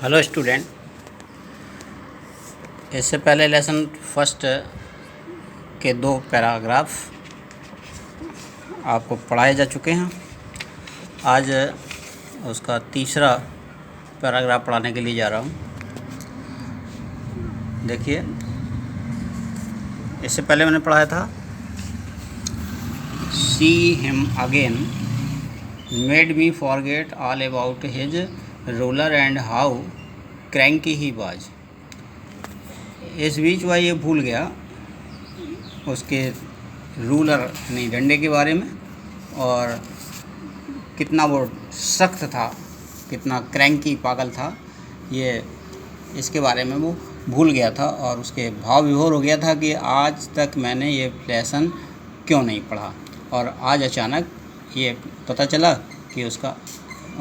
Hello student, इससे पहले lesson first के 2 पैराग्राफ आपको पढ़ाए जा चुके हैं। आज उसका तीसरा पैराग्राफ पढ़ाने के लिए जा रहा हूँ। देखिए, इससे पहले मैंने पढ़ाया था see him again made me forget all about his ruler and how cranky he was. इस बीच वह ये भूल गया उसके रूलर यानी डंडे के बारे में, और कितना वो सख्त था, कितना क्रैंकी पागल था, ये इसके बारे में वो भूल गया था। और उसके भाव विभोर हो गया था कि आज तक मैंने ये लेसन क्यों नहीं पढ़ा। और आज अचानक ये पता चला कि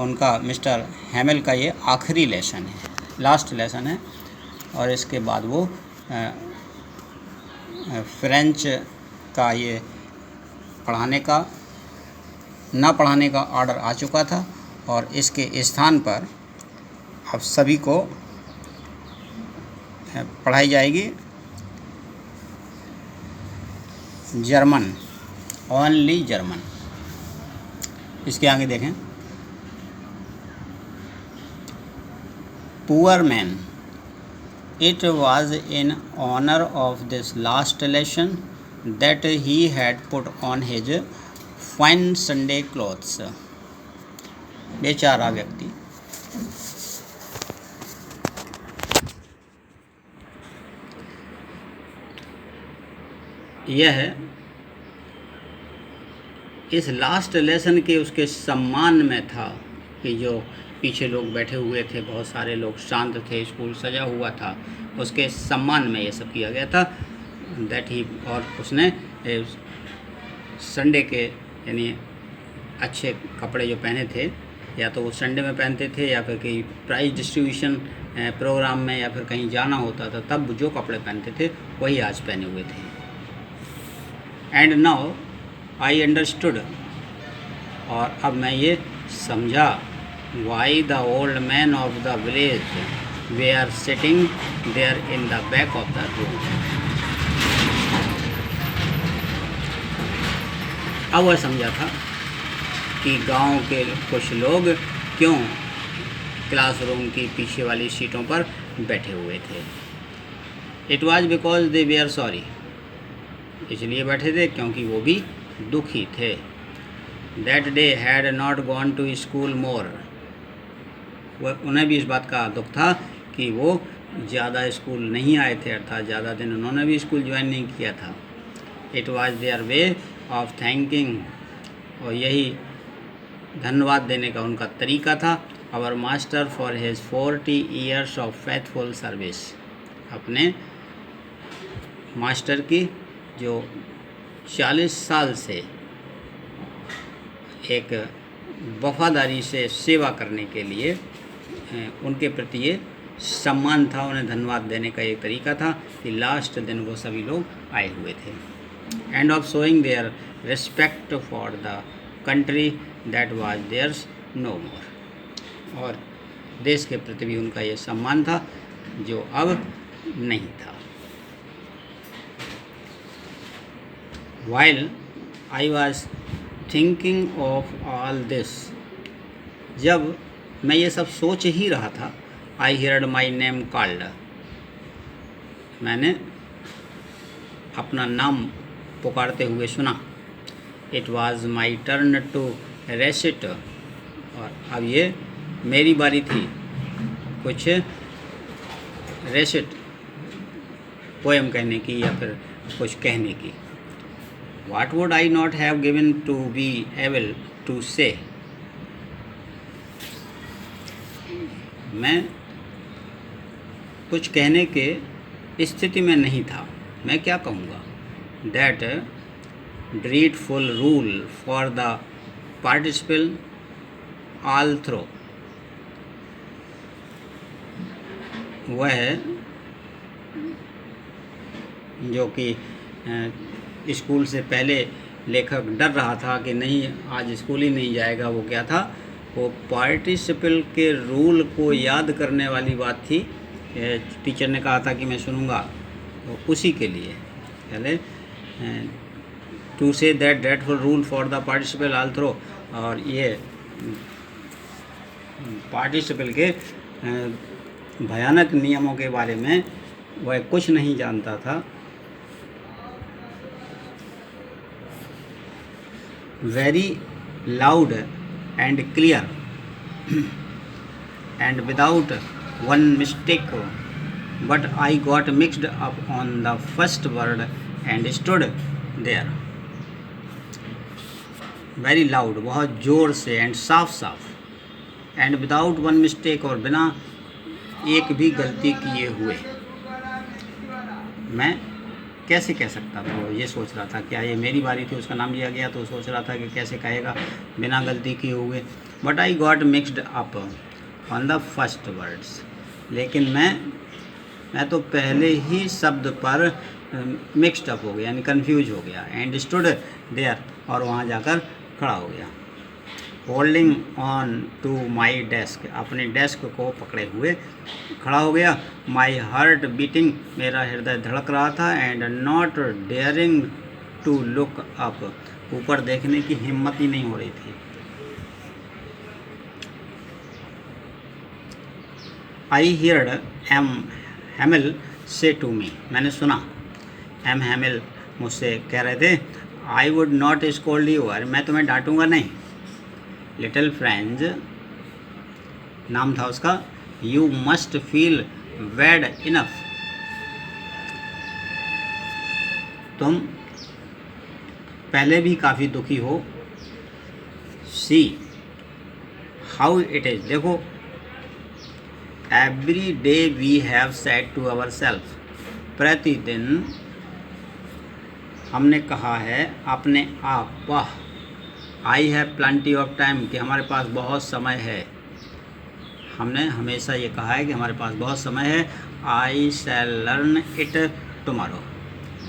उनका मिस्टर हैमेल का ये आखिरी लेसन है, लास्ट लेसन है। और इसके बाद वो फ्रेंच का ये ना पढ़ाने का ऑर्डर आ चुका था, और इसके स्थान पर अब सभी को पढ़ाई जाएगी जर्मन, ओनली जर्मन। इसके आगे देखें, poor man, it was in honor of this last lesson that he had put on his fine Sunday clothes। बेचारा व्यक्ति। यह इस लास्ट लेसन के उसके सम्मान में था कि जो पीछे लोग बैठे हुए थे, बहुत सारे लोग शांत थे, स्कूल सजा हुआ था, उसके सम्मान में ये सब किया गया था। दैट ही, और उसने संडे के यानी अच्छे कपड़े जो पहने थे, या तो वो संडे में पहनते थे या फिर कहीं प्राइज डिस्ट्रीब्यूशन प्रोग्राम में या फिर कहीं जाना होता था, तब जो कपड़े पहनते थे वही आज पहने हुए थे। एंड नाउ आई अंडरस्टूड, और अब मैं ये समझा, why the old men of the village were sitting there in the back of the room। अब वह समझा था कि गांव के कुछ लोग क्यों क्लासरूम की पीछे वाली सीटों पर बैठे हुए थे। It was because they were sorry, इसलिए बैठे थे क्योंकि वो भी दुखी थे। That they had not gone to school more, उन्हें भी इस बात का दुख था कि वो ज़्यादा स्कूल नहीं आए थे, अर्थात ज़्यादा दिन उन्होंने भी स्कूल ज्वाइन नहीं किया था। It was their way of thanking, और यही धन्यवाद देने का उनका तरीका था। Our master for his 40 years of faithful service, अपने मास्टर की जो 40 साल से एक वफादारी से सेवा करने के लिए उनके प्रति ये सम्मान था, उन्हें धन्यवाद देने का एक तरीका था कि लास्ट दिन वो सभी लोग आए हुए थे। And of showing their respect for the country that was theirs no more, और देश के प्रति भी उनका ये सम्मान था जो अब नहीं था। While I was thinking of all this, जब मैं ये सब सोच ही रहा था, I heard my name called, मैंने अपना नाम पुकारते हुए सुना। It was my turn to recite, और अब ये मेरी बारी थी कुछ रेसिट, पोएम कहने की या फिर कुछ कहने की। What would I not have given to be able to say, मैं कुछ कहने के स्थिति में नहीं था, मैं क्या कहूँगा। That dreadful rule for the participle all through, वह जो कि स्कूल से पहले लेखक डर रहा था कि नहीं आज स्कूल ही नहीं जाएगा, वो क्या था, वो पार्टिसिपल के रूल को याद करने वाली बात थी। टीचर ने कहा था कि मैं सुनूंगा, तो उसी के लिए पहले to say that dreadful rule for the participle all through, और ये पार्टिसिपल के भयानक नियमों के बारे में वह कुछ नहीं जानता था। Very loud and clear and without one mistake, but I got mixed up on the first word and stood there. Very loud, बहुत ज़ोर से, एंड साफ साफ, एंड विदाउट वन मिस्टेक, और बिना एक भी गलती किए हुए। मैं कैसे कह सकता था, वो ये सोच रहा था, क्या ये मेरी बारी थी, उसका नाम लिया गया तो सोच रहा था कि कैसे कहेगा बिना गलती किए हुए। But I got mixed up on the first words, लेकिन मैं तो पहले ही शब्द पर मिक्सड अप हो गया, यानी कन्फ्यूज हो गया। एंड स्टूड देयर, और वहाँ जाकर खड़ा हो गया। Holding on to my desk, अपने डेस्क को पकड़े हुए खड़ा हो गया। माई हार्ट बीटिंग, मेरा हृदय धड़क रहा था। And not daring to look up, ऊपर देखने की हिम्मत ही नहीं हो रही थी। आई हियर्ड एम हैमिल से टू मी, मैंने सुना एम हैमिल मुझसे कह रहे थे, I would not scold you, अरे मैं तुम्हें डांटूंगा नहीं। लिटिल फ्रेंड नाम था उसका। You must feel bad enough, तुम पहले भी काफ़ी दुखी हो। सी हाउ इट इज़, देखो, every day we have said to our self, प्रतिदिन हमने कहा है अपने आप, वाह, I have plenty of time, कि हमारे पास बहुत समय है। हमने हमेशा ये कहा है कि हमारे पास बहुत समय है। आई शैल लर्न इट टुमारो,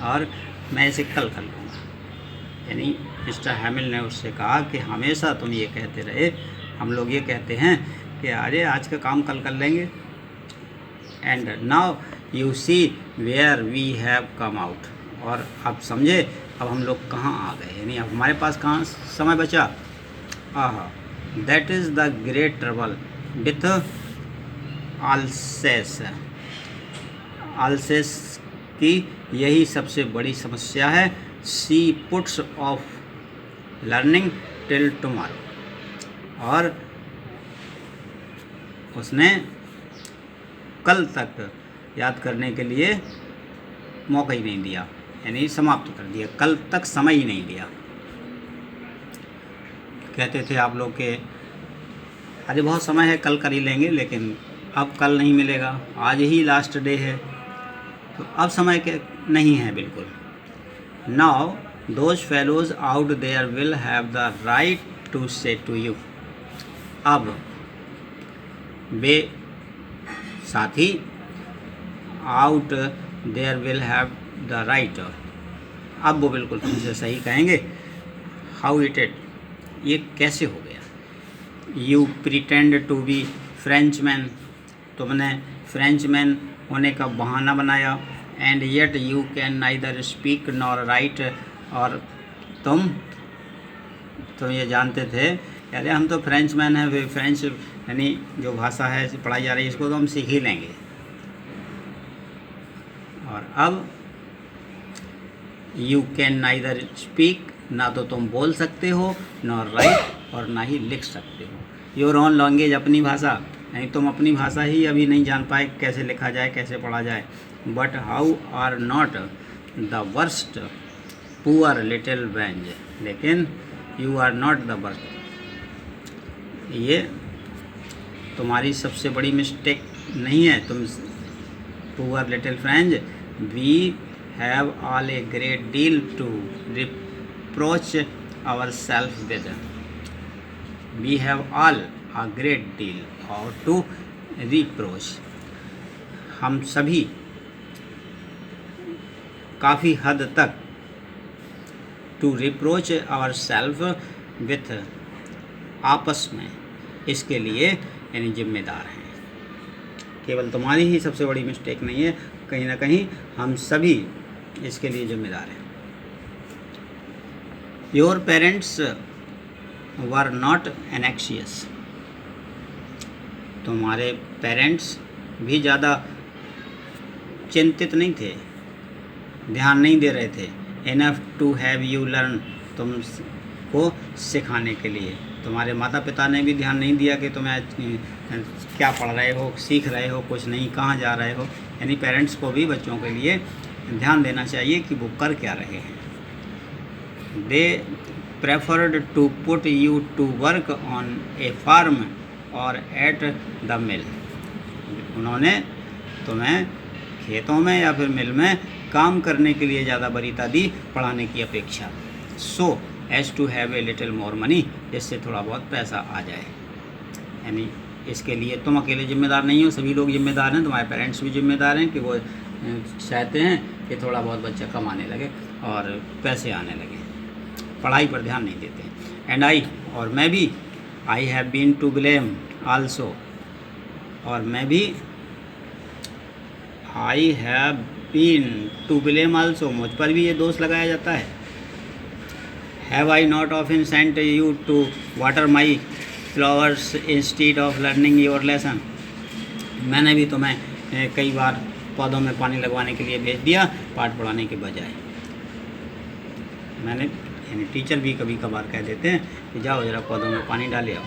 और मैं इसे कल कर लूँगा। यानी मिस्टर हैमिल ने उससे कहा कि हमेशा तुम ये कहते रहे, हम लोग ये कहते हैं कि अरे आज का काम कल कर लेंगे। And now you see where we have come out, और अब समझे अब हम लोग कहाँ आ गए, यानी अब हमारे पास कहाँ समय बचा। Aha, that is the great trouble with Alsace, Alsace की यही सबसे बड़ी समस्या है। She puts off learning till tomorrow, और उसने कल तक याद करने के लिए मौका ही नहीं दिया, यानी समाप्त कर दिया, कल तक समय ही नहीं दिया। कहते थे आप लोग के अरे बहुत समय है, कल कर ही लेंगे, लेकिन अब कल नहीं मिलेगा, आज ही लास्ट डे है, तो अब समय के नहीं है बिल्कुल। Now those fellows out there will have the right to say to you, अब वे साथी out there will have the right, अब वो बिल्कुल तुमसे सही कहेंगे। हाउ इट इट, ये कैसे हो गया। You pretend to be Frenchman, तुमने फ्रेंचमैन होने का बहाना बनाया। And yet you can neither speak nor write, और तुम ये जानते थे, अरे हम तो फ्रेंचमैन हैं, फिर फ्रेंच यानी जो भाषा है पढ़ाई जा रही है इसको तो हम सीख ही लेंगे। और अब यू कैन नाइदर स्पीक, ना तो तुम बोल सकते हो, नॉर राइट, और ना ही लिख सकते हो। योर ओन लैंग्वेज, अपनी भाषा, नहीं तुम अपनी भाषा ही अभी नहीं जान पाए कैसे लिखा जाए, कैसे पढ़ा जाए। But how are not the worst poor little वेंज, लेकिन you are not the worst, ये तुम्हारी सबसे बड़ी मिस्टेक नहीं है। तुम poor little French, we have all a great deal to reproach our self with, we have all a great deal और टू रिप्रोच, हम सभी काफ़ी हद तक, to reproach our self with, आपस में, इसके लिए यानी जिम्मेदार हैं। केवल तुम्हारी ही सबसे बड़ी मिस्टेक नहीं है, कहीं ना कहीं हम सभी इसके लिए जिम्मेदार हैं। Your parents were not anxious, तुम्हारे पेरेंट्स भी ज़्यादा चिंतित नहीं थे, ध्यान नहीं दे रहे थे। Enough to have you learn, तुमको सिखाने के लिए। तुम्हारे माता पिता ने भी ध्यान नहीं दिया कि तुम्हें क्या पढ़ रहे हो, सीख रहे हो, कुछ नहीं, कहाँ जा रहे हो। यानी पेरेंट्स को भी बच्चों के लिए ध्यान देना चाहिए कि वो कर क्या रहे हैं। They preferred to put you to work on a farm और एट द मिल, उन्होंने तुम्हें खेतों में या फिर मिल में काम करने के लिए ज़्यादा वरीयता दी पढ़ाने की अपेक्षा। So as to have a little more money, जिससे थोड़ा बहुत पैसा आ जाए। यानी इसके लिए तुम अकेले जिम्मेदार नहीं हो, सभी लोग जिम्मेदार हैं। तुम्हारे पेरेंट्स भी जिम्मेदार हैं कि वो चाहते हैं कि थोड़ा बहुत बच्चा कमाने लगे और पैसे आने लगे, पढ़ाई पर ध्यान नहीं देते। एंड आई, और मैं भी, I have been to blame also, और मैं भी, I have been to blame also, मुझ पर भी ये दोष लगाया जाता है। Have I not often sent you to water my flowers instead of learning your lesson, मैंने भी तुम्हें कई बार पौधों में पानी लगवाने के लिए भेज दिया पाठ पढ़ाने के बजाय। मैंने यानी टीचर भी कभी कभार कह देते हैं कि जाओ ज़रा पौधों में पानी डाले आओ।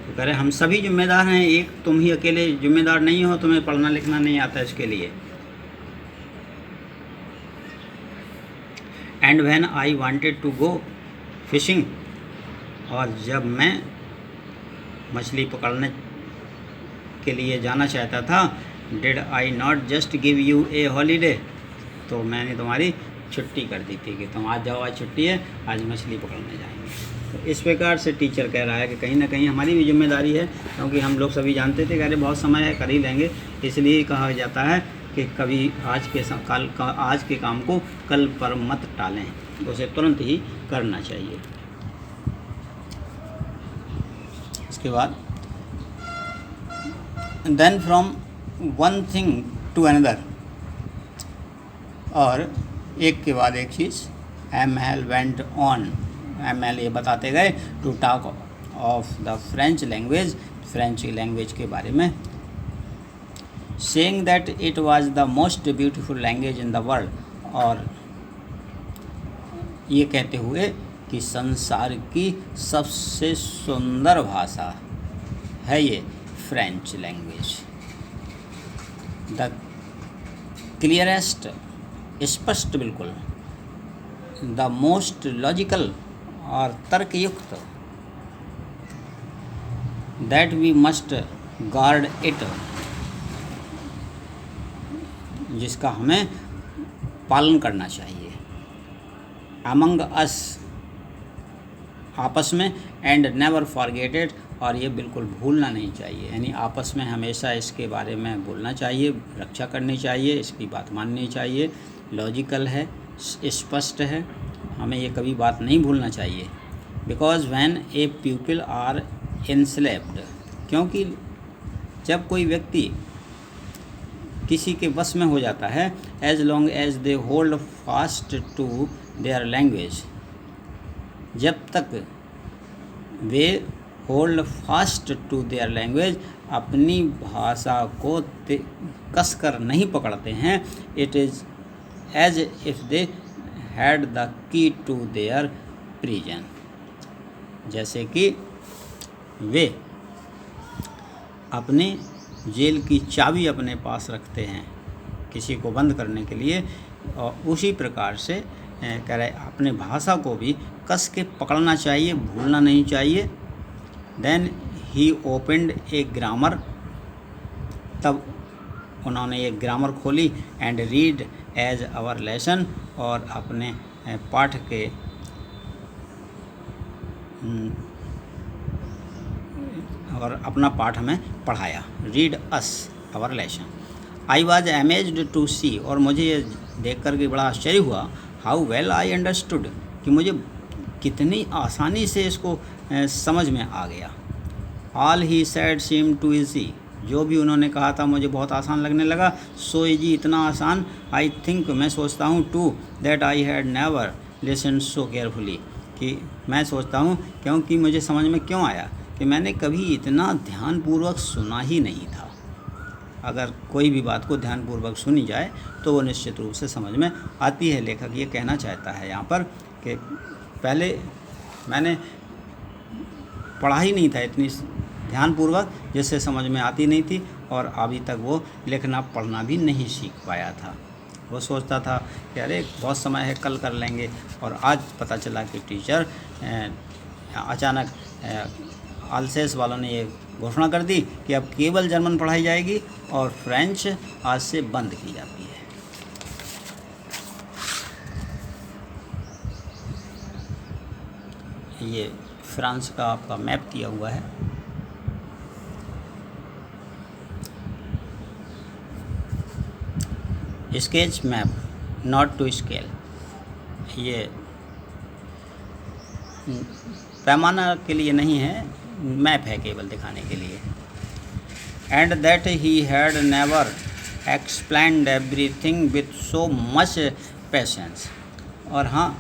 तो कह रहे हम सभी जिम्मेदार हैं, एक तुम ही अकेले जिम्मेदार नहीं हो, तुम्हें पढ़ना लिखना नहीं आता इसके लिए। And when I wanted to go fishing, और जब मैं मछली पकड़ने के लिए जाना चाहता था, did I not just give U A holiday, तो मैंने तुम्हारी छुट्टी कर दी थी कि तुम आज जाओ, आज छुट्टी है, आज मछली पकड़ने जाएंगे। तो इस प्रकार से टीचर कह रहा है कि कहीं ना कहीं हमारी भी जिम्मेदारी है, क्योंकि हम लोग सभी जानते थे कि अरे बहुत समय है, कर ही लेंगे। इसलिए कहा जाता है कि कभी आज के काम को कल पर मत टालें, उसे तुरंत ही करना चाहिए। इसके बाद then from one thing to another, और एक के बाद एक चीज़। एमएल वेंट ऑन, एमएल ये बताते गए to talk of the French language, French language के बारे में, saying that it was the most beautiful language in the world, और ये कहते हुए कि संसार की सबसे सुंदर भाषा है ये फ्रेंच लैंग्वेज। द क्लियरेस्ट, स्पष्ट बिल्कुल, द मोस्ट लॉजिकल और तर्कयुक्त, that we must guard it, जिसका हमें पालन करना चाहिए। अमंग अस, आपस में, एंड नेवर फॉरगेट इट, और ये बिल्कुल भूलना नहीं चाहिए। यानी आपस में हमेशा इसके बारे में बोलना चाहिए, रक्षा करनी चाहिए, इसकी बात माननी चाहिए। लॉजिकल है, स्पष्ट है, हमें ये कभी बात नहीं भूलना चाहिए। Because when a people are enslaved, क्योंकि जब कोई व्यक्ति किसी के वश में हो जाता है, as long as they hold fast to their language, जब तक वे hold fast to their language, अपनी भाषा को कस कर नहीं पकड़ते हैं, it is as if they had the key to their prison, जैसे कि वे अपने जेल की चाबी अपने पास रखते हैं किसी को बंद करने के लिए, और उसी प्रकार से कह रहे अपने भाषा को भी कस के पकड़ना चाहिए, भूलना नहीं चाहिए। Then he opened a grammar, तब उन्होंने एक ग्रामर खोली, and read as our lesson, और अपने पाठ के और अपना पाठ हमें पढ़ाया। Read us our lesson. I was amazed to see, और मुझे ये देख कर के बड़ा आश्चर्य हुआ, हाउ वेल आई अंडरस्टूड, कि मुझे कितनी आसानी से इसको समझ में आ गया। All he said seem too easy, जो भी उन्होंने कहा था मुझे बहुत आसान लगने लगा। सो इजी, इतना आसान। आई थिंक, मैं सोचता हूँ, too that I had never listen so carefully, कि मैं सोचता हूँ क्योंकि मुझे समझ में क्यों आया कि मैंने कभी इतना ध्यानपूर्वक सुना ही नहीं था। अगर कोई भी बात को ध्यानपूर्वक सुनी जाए तो वो निश्चित रूप से समझ में आती है। लेखक ये कहना चाहता है यहाँ पर कि पहले मैंने पढ़ा ही नहीं था इतनी ध्यानपूर्वक, जिससे समझ में आती नहीं थी, और अभी तक वो लिखना पढ़ना भी नहीं सीख पाया था। वो सोचता था कि अरे बहुत समय है, कल कर लेंगे, और आज पता चला कि टीचर अचानक अल्सेस वालों ने ये घोषणा कर दी कि अब केवल जर्मन पढ़ाई जाएगी और फ्रेंच आज से बंद की जाती है। ये फ्रांस का आपका मैप दिया हुआ है। Sketch map, not to scale, ये पैमाना के लिए नहीं है, मैप है केवल दिखाने के लिए। And that he had never explained everything with so much patience. और हाँ,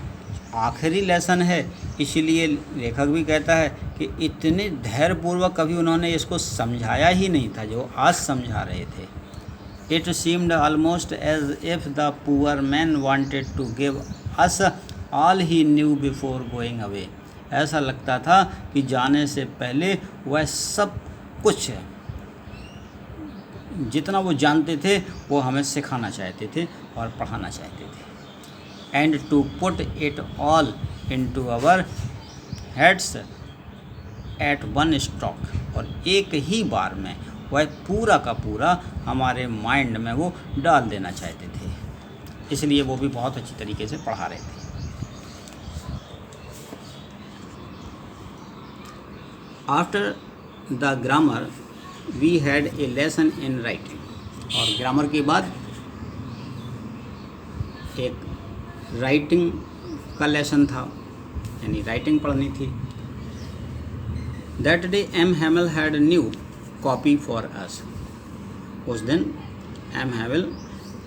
आखिरी लेसन है, इसीलिए लेखक भी कहता है कि इतने धैर्यपूर्वक कभी उन्होंने इसको समझाया ही नहीं था जो आज समझा रहे थे। It seemed almost as if the poor man wanted to give us all he knew before going away. ऐसा लगता था कि जाने से पहले वह सब कुछ जितना वो जानते थे वो हमें सिखाना चाहते थे और पढ़ाना चाहते थे। And to put it all into our heads at one stroke, और एक ही बार में वह पूरा का पूरा हमारे माइंड में वो डाल देना चाहते थे। इसलिए वो भी बहुत अच्छी तरीके से पढ़ा रहे थे। After the grammar we had a lesson in writing, और ग्रामर के बाद एक राइटिंग का लेसन था, यानी राइटिंग पढ़नी थी। That day M Hamel had new copy for us. उस दिन एम हैमल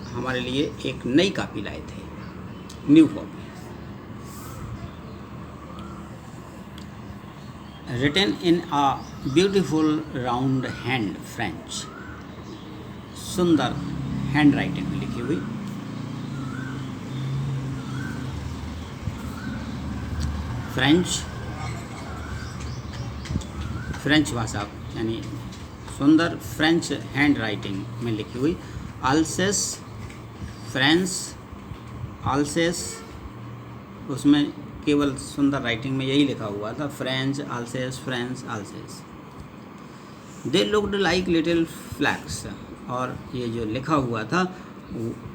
हमारे लिए एक नई कॉपी लाए थे, new copy. Written in a beautiful round hand French, सुंदर हैंड राइटिंग में लिखी हुई। फ्रेंच भाषा, यानी सुंदर फ्रेंच हैंड राइटिंग में लिखी हुई। अल्सेस फ्रेंच, अल्सेस, उसमें केवल सुंदर राइटिंग में यही लिखा हुआ था, French अल्सेस, French अल्सेस। They looked like little flags, और ये जो लिखा हुआ था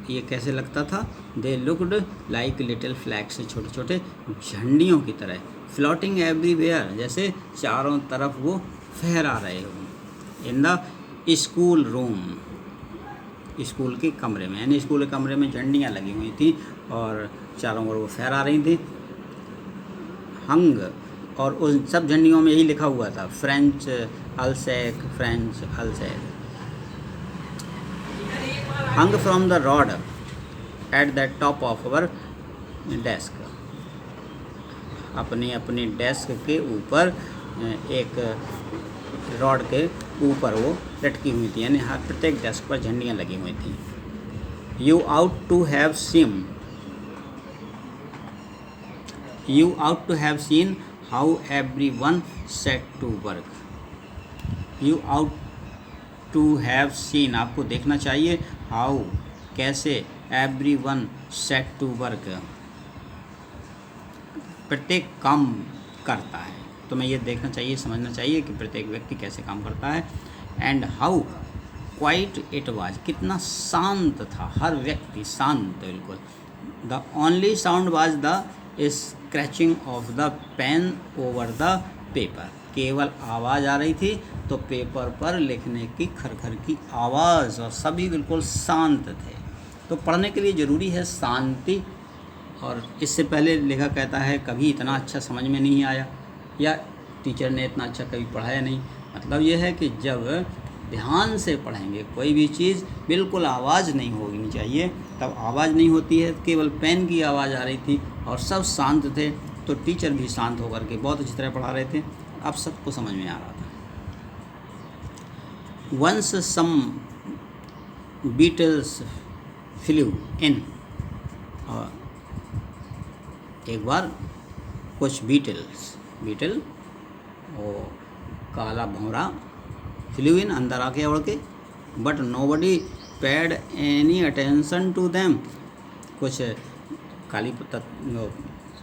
ये कैसे लगता था? They looked like little flags, छोटे छोटे झंडियों की तरह। फ्लोटिंग एवरीवेयर, जैसे चारों तरफ वो फहरा रहे हों। In the school room, school के कमरे में, यानी स्कूल के कमरे में झंडियाँ लगी हुई थी और चारों ओर वो फहरा रही थी। हंग, और उन सब झंडियों में यही लिखा हुआ था, French Alsace, French Alsace. Hung from the rod at the top of our desk, अपने अपने डेस्क के ऊपर एक रॉड के ऊपर वो लटकी हुई थी, यानी हर प्रत्येक डेस्क पर झंडियाँ लगी हुई थी। You ought to have seen how every one set to work. You ought to have seen, आपको देखना चाहिए, हाउ, कैसे, every one set to work, प्रत्येक काम करता है। तो मैं ये देखना चाहिए, समझना चाहिए कि प्रत्येक व्यक्ति कैसे काम करता है। And how quiet it was, कितना शांत था, हर व्यक्ति शांत बिल्कुल। The only sound was the scratching of the pen over the paper, केवल आवाज़ आ रही थी तो पेपर पर लिखने की खरखर की आवाज़, और सभी बिल्कुल शांत थे। तो पढ़ने के लिए ज़रूरी है शांति। और इससे पहले लेखक कहता है कभी इतना अच्छा समझ में नहीं आया, या टीचर ने इतना अच्छा कभी पढ़ाया नहीं। मतलब ये है कि जब ध्यान से पढ़ेंगे कोई भी चीज़, बिल्कुल आवाज़ नहीं होनी चाहिए। तब आवाज़ नहीं होती है, केवल पेन की आवाज़ आ रही थी और सब शांत थे, तो टीचर भी शांत होकर के बहुत अच्छी तरह पढ़ा रहे थे। अब सबको समझ में आ रहा था। वंस सम बीटल्स फ्लू इन, और एक बार कुछ बीटल वो काला भंवरा फ्लू इन अंदर आके उड़ के, but nobody paid any attention to them. कुछ काली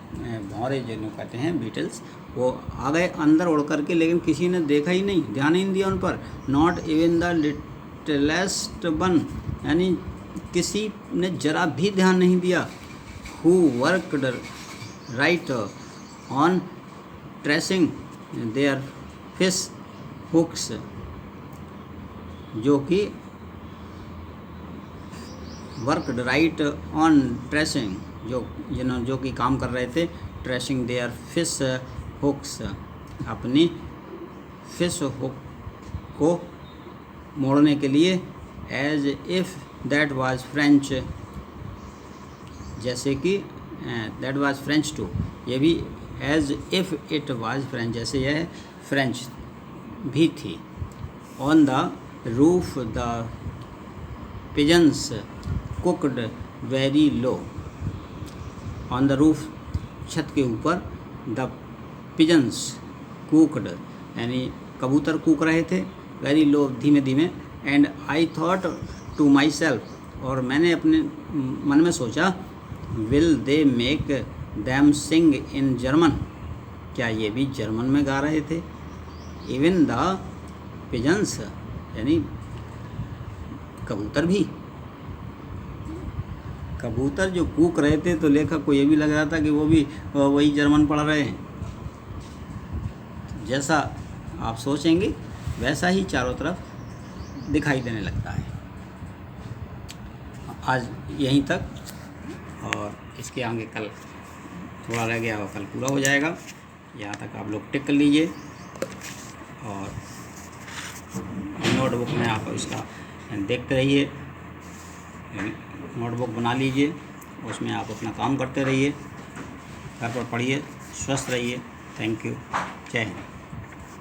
भंवरे जिन्हें कहते हैं बीटल्स, वो आ गए अंदर उड़ करके, लेकिन किसी ने देखा ही नहीं, ध्यान ही नहीं दिया उन पर। Not even the littlest one, यानी किसी ने जरा भी ध्यान नहीं दिया। Who worked right on tracing their fish hooks, जो कि वर्कड राइट ऑन ट्रेसिंग, जो कि काम कर रहे थे ट्रेसिंग देयर फिश हुक्स, अपनी फिश हुक को मोड़ने के लिए। As if that was French, जैसे कि दैट वाज फ्रेंच टू, ये भी as if it was French, जैसे यह फ्रेंच भी थी। On the roof the pigeons cooed very low, on the roof, छत के ऊपर, द पिजन्स कुकड, यानी कबूतर कूक रहे थे, वेरी लो, धीमे धीमे। And I thought to my self, और मैंने अपने मन में सोचा, will they make them sing in German, क्या ये भी जर्मन में गा रहे थे। इवन द पिजन्स, यानी कबूतर भी, कबूतर जो कूक रहे थे, तो लेखक को ये भी लग रहा था कि वो भी वही जर्मन पढ़ रहे हैं। जैसा आप सोचेंगे वैसा ही चारों तरफ दिखाई देने लगता है। आज यहीं तक, और इसके आगे कल थोड़ा रह गया और कल पूरा हो जाएगा। यहाँ तक आप लोग टिक कर लीजिए, और नोटबुक में आप इसका देखते रहिए, नोटबुक बना लीजिए, उसमें आप अपना काम करते रहिए, घर पर पढ़िए, स्वस्थ रहिए। थैंक यू, जय हिंद।